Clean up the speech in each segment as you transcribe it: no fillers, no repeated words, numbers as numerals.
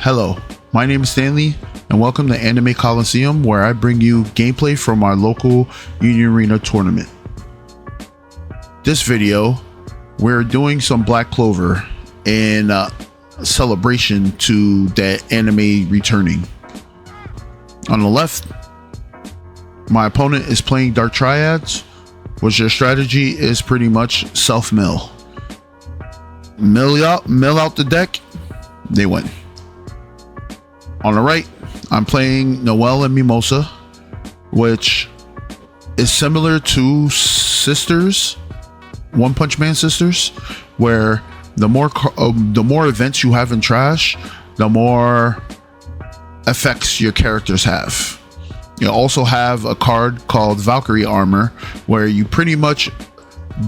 Hello, my name is Stanley, and welcome to Anime Colosseum, where I bring you gameplay from our local Union Arena tournament. This video, we're doing some Black Clover in celebration to that anime returning. On the left, my opponent is playing Dark Triads, which their strategy is pretty much self-mill. Mill out the deck, they win. On the right, I'm playing Noelle and Mimosa, which is similar to Sisters, One Punch Man Sisters, where the more events you have in Trash, the more effects your characters have. You also have a card called Valkyrie Armor, where you pretty much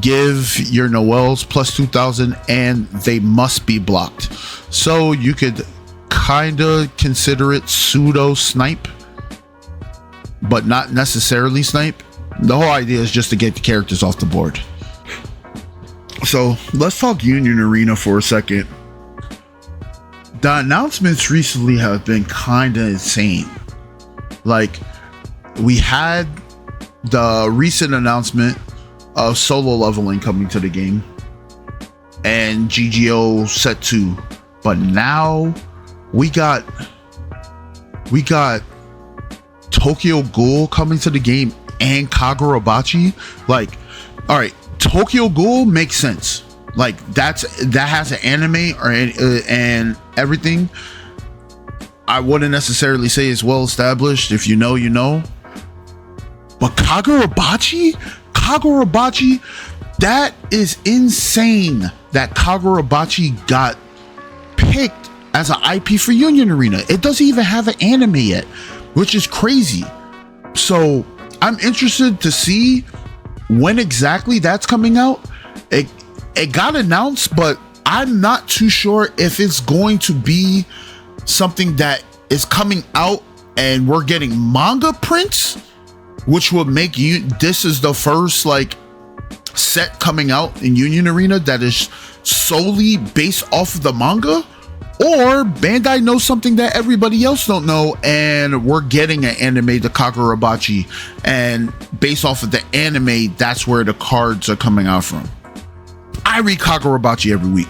give your Noelles plus 2,000 and they must be blocked. So you could kind of consider it pseudo snipe, but not necessarily snipe. The whole idea is just to get the characters off the board. So let's talk Union Arena for a second. The announcements recently have been kind of insane. Like, we had the recent announcement of solo leveling coming to the game and GGO set 2, but now we got Tokyo Ghoul coming to the game and Kagurabachi. Like, all right, Tokyo Ghoul makes sense. Like, that has an anime and everything. I wouldn't necessarily say it's well established. If you know, you know. But Kagurabachi, that is insane that Kagurabachi got picked as an IP for Union Arena. It doesn't even have an anime yet, which is crazy. So I'm interested to see when exactly that's coming out. It got announced, but I'm not too sure if it's going to be something that is coming out and we're getting manga prints, which will make you, this is the first like set coming out in Union Arena that is solely based off of the manga, or Bandai knows something that everybody else don't know and we're getting an anime to Kagurabachi, and based off of the anime, that's where the cards are coming out from. I read Kagurabachi every week.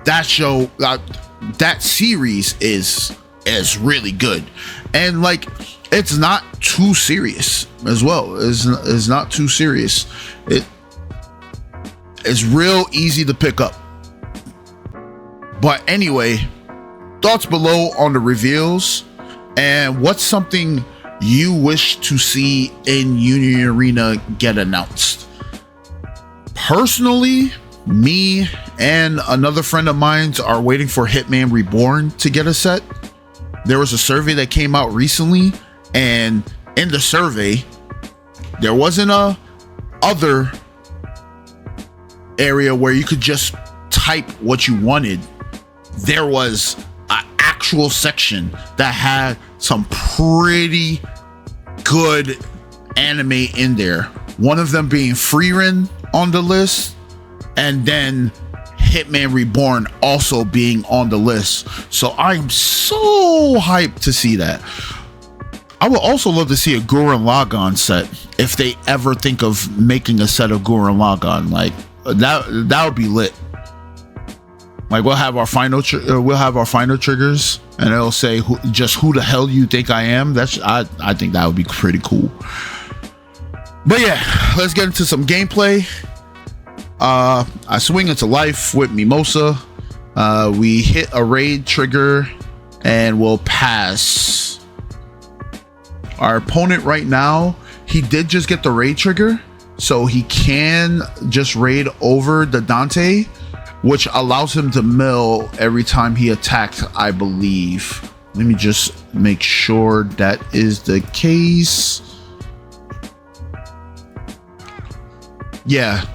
That show, that series is really good, and like, it's not too serious as well. It's not too serious. It's real easy to pick up. But anyway, thoughts below on the reveals, and what's something you wish to see in Union Arena get announced. Personally, me and another friend of mine are waiting for Hitman Reborn to get a set. There was a survey that came out recently, and in the survey, there wasn't a other area where you could just type what you wanted. There was an actual section that had some pretty good anime in there. One of them being Frieren on the list, and then Hitman Reborn also being on the list. So I am so hyped to see that. I would also love to see a Gurren Lagann set if they ever think of making a set of Gurren Lagann. Like, that would be lit. Like, we'll have our final triggers, and it'll say who the hell you think I am. I think that would be pretty cool. But yeah, let's get into some gameplay. I swing into life with Mimosa. We hit a raid trigger and we'll pass. Our opponent right now, he did just get the raid trigger, so he can just raid over the Dante, which allows him to mill every time he attacks, I believe. Let me just make sure that is the case. Yeah.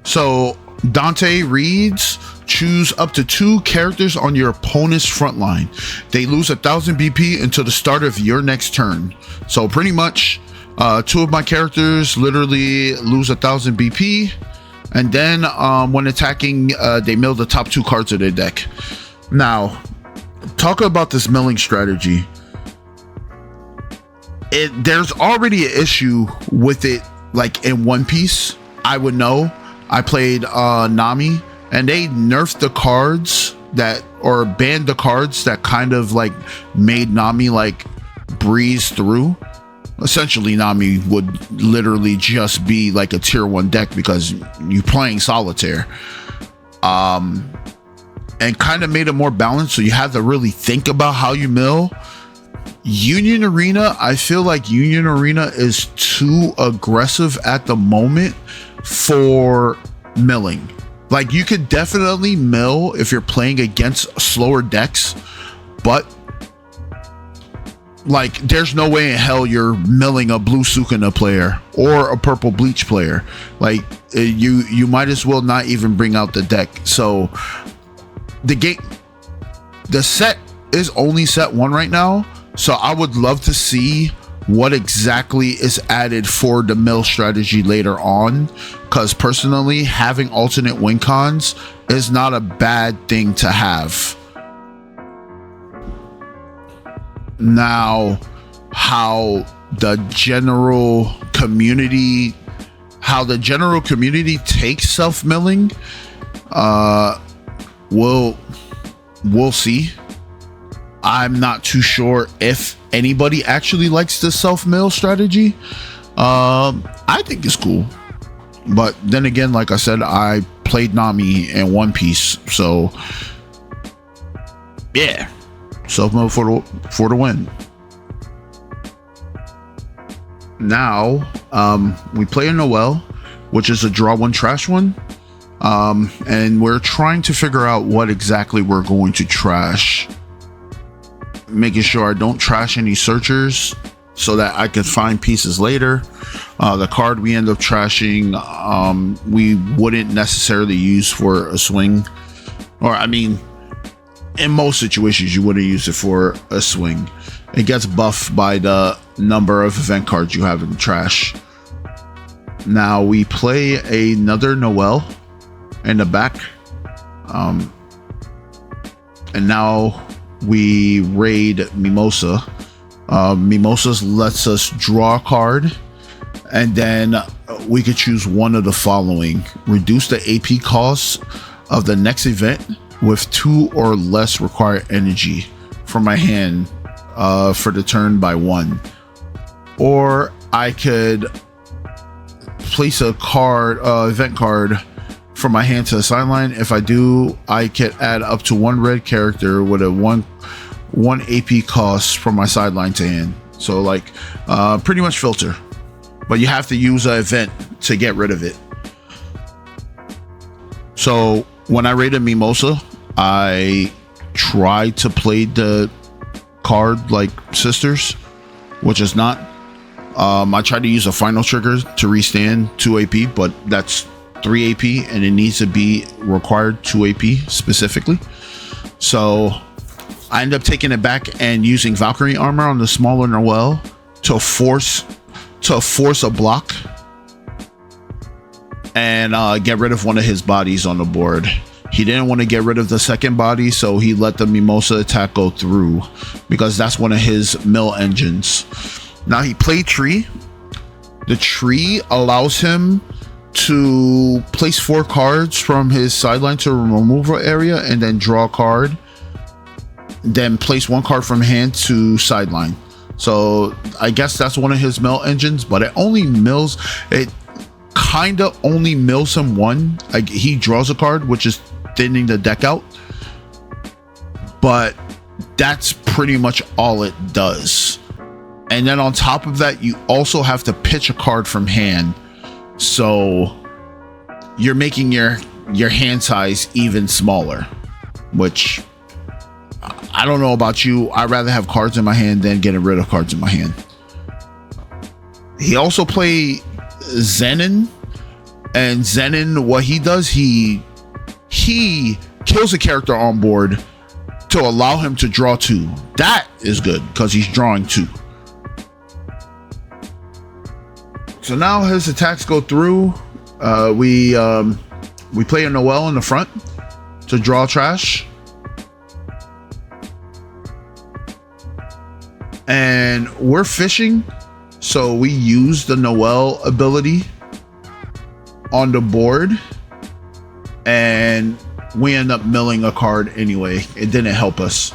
So Dante reads, choose up to 2 characters on your opponent's front line. They lose 1,000 BP until the start of your next turn. So pretty much 2 of my characters literally lose 1,000 BP, and then when attacking, they mill the top 2 cards of their deck. Now, talk about this milling strategy. There's already an issue with it, like in One Piece. I would know. I played Nami, and they nerfed the cards that, or banned the cards that kind of like made Nami like breeze through. Essentially, Nami would literally just be like a tier 1 deck because you're playing solitaire. And kind of made it more balanced, so you have to really think about how you mill. Union Arena, I feel like Union Arena is too aggressive at the moment for milling. Like, you could definitely mill if you're playing against slower decks, but like, there's no way in hell you're milling a blue Sukuna player or a purple Bleach player. Like, you might as well not even bring out the deck. So the set is only set 1 right now, so I would love to see what exactly is added for the mill strategy later on, because personally, having alternate win cons is not a bad thing to have. Now, how the general community takes self-milling, we'll see. I'm not too sure if anybody actually likes the self-mill strategy. I think it's cool, but then again, like I said, I played Nami in One Piece, so yeah, self-mill for the win. Now, we play a Noel, which is a draw 1 trash 1. And we're trying to figure out what exactly we're going to trash, making sure I don't trash any searchers so that I can find pieces later. The card we end up trashing, we wouldn't necessarily use for a swing, or I mean, in most situations you wouldn't use it for a swing. It gets buffed by the number of event cards you have in the trash. Now we play another Noel in the back, and now we raid Mimosa. Mimosa lets us draw a card, and then we could choose one of the following: reduce the AP cost of the next event with 2 or less required energy from my hand for the turn by 1, or I could place a card, event card, from my hand to the sideline. If I do, I can add up to 1 red character with a 1 AP cost from my sideline to hand. So like, pretty much filter, but you have to use an event to get rid of it. So when I raided Mimosa, I tried to play the card like Sisters, which is not. I tried to use a final trigger to restand 2 AP, but that's 3 AP, and it needs to be required 2 AP specifically. So I end up taking it back and using Valkyrie armor on the smaller Noel to force a block and get rid of one of his bodies on the board. He didn't want to get rid of the second body, so he let the Mimosa attack go through because that's one of his mill engines. Now he played Tree. The Tree allows him to place 4 cards from his sideline to a removal area and then draw a card, then place 1 card from hand to sideline. So I guess that's one of his mill engines, but it kind of only mills him 1. Like, he draws a card, which is thinning the deck out, but that's pretty much all it does. And then on top of that, you also have to pitch a card from hand, so you're making your hand size even smaller, which I don't know about you. I'd rather have cards in my hand than getting rid of cards in my hand. He also played Zenin, and Zenin, what he does, he kills a character on board to allow him to draw 2. That is good because he's drawing 2. So now his attacks go through. We play a Noel in the front to draw trash. and we're fishing, so we use the Noel ability on the board, and we end up milling a card anyway. It didn't help us.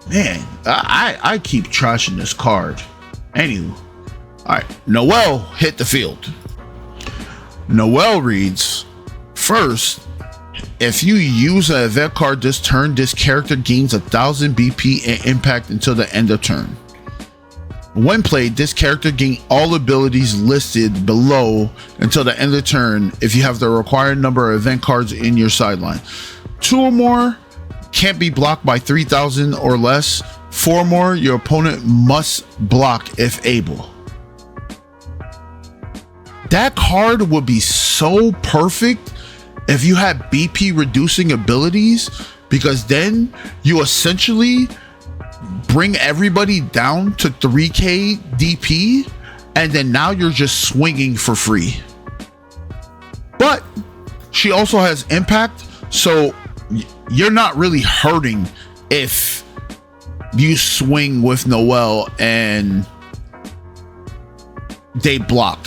Man, I keep trashing this card. Anywho, all right, Noel hit the field. Noel reads, first, if you use an event card this turn, this character gains 1000 BP and impact until the end of turn. When played, this character gains all abilities listed below until the end of turn if you have the required number of event cards in your sideline. 2 or more can't be blocked by 3000 or less. 4 or more, your opponent must block if able. That card would be so perfect if you had BP reducing abilities, because then you essentially bring everybody down to 3k DP, and then now you're just swinging for free. But she also has impact, so you're not really hurting if you swing with Noel and they block.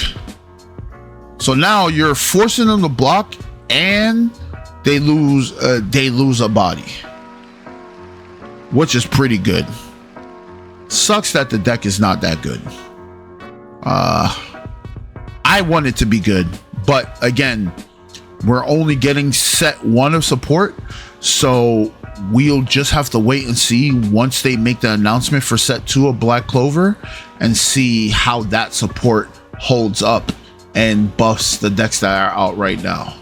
So now you're forcing them to block, and they lose a body, which is pretty good. Sucks that the deck is not that good. I want it to be good, but again, we're only getting set 1 of support, so we'll just have to wait and see once they make the announcement for set 2 of Black Clover, and see how that support holds up and buffs the decks that are out right now.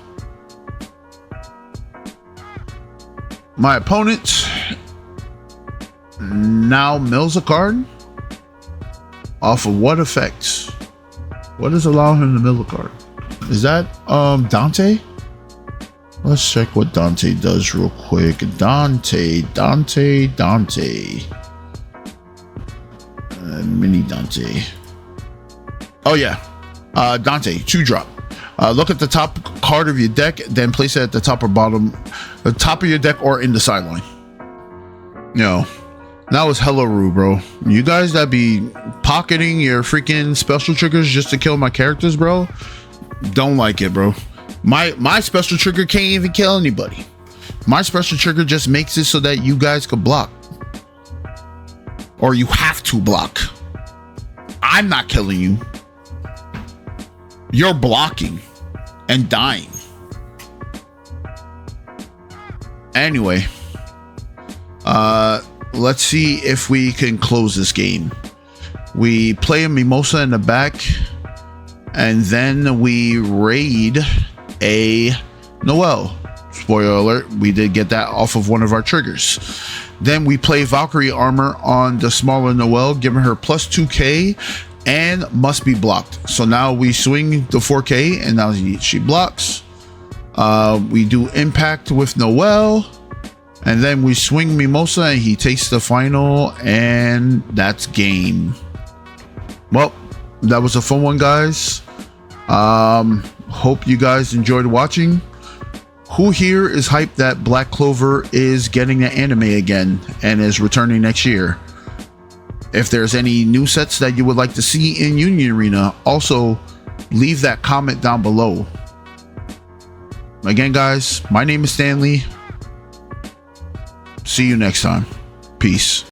My opponent now mills a card off of what effects? What is allowing him to mill a card? Is that Dante? Let's check what Dante does real quick. Dante. Mini Dante. Oh yeah. Dante, 2-drop. Look at the top card of your deck, then place it at the top or bottom, the top of your deck or in the sideline. Yo, that was hella rude, bro. You guys that be pocketing your freaking special triggers just to kill my characters, bro, don't like it, bro. My special trigger can't even kill anybody. My special trigger just makes it so that you guys could block, or you have to block. I'm not killing you. You're blocking and dying. Anyway, let's see if we can close this game. We play a Mimosa in the back, and then we raid a Noel. Spoiler alert, we did get that off of one of our triggers. Then we play Valkyrie armor on the smaller Noel, giving her plus 2k and must be blocked. So now we swing the 4k, and now she blocks. We do impact with Noel, and then we swing Mimosa, and he takes the final, and that's game. Well, that was a fun one, guys. Hope you guys enjoyed watching. Who here is hyped that Black Clover is getting an anime again and is returning next year? If there's any new sets that you would like to see in Union Arena, also leave that comment down below. Again, guys, my name is Stanley. See you next time. Peace.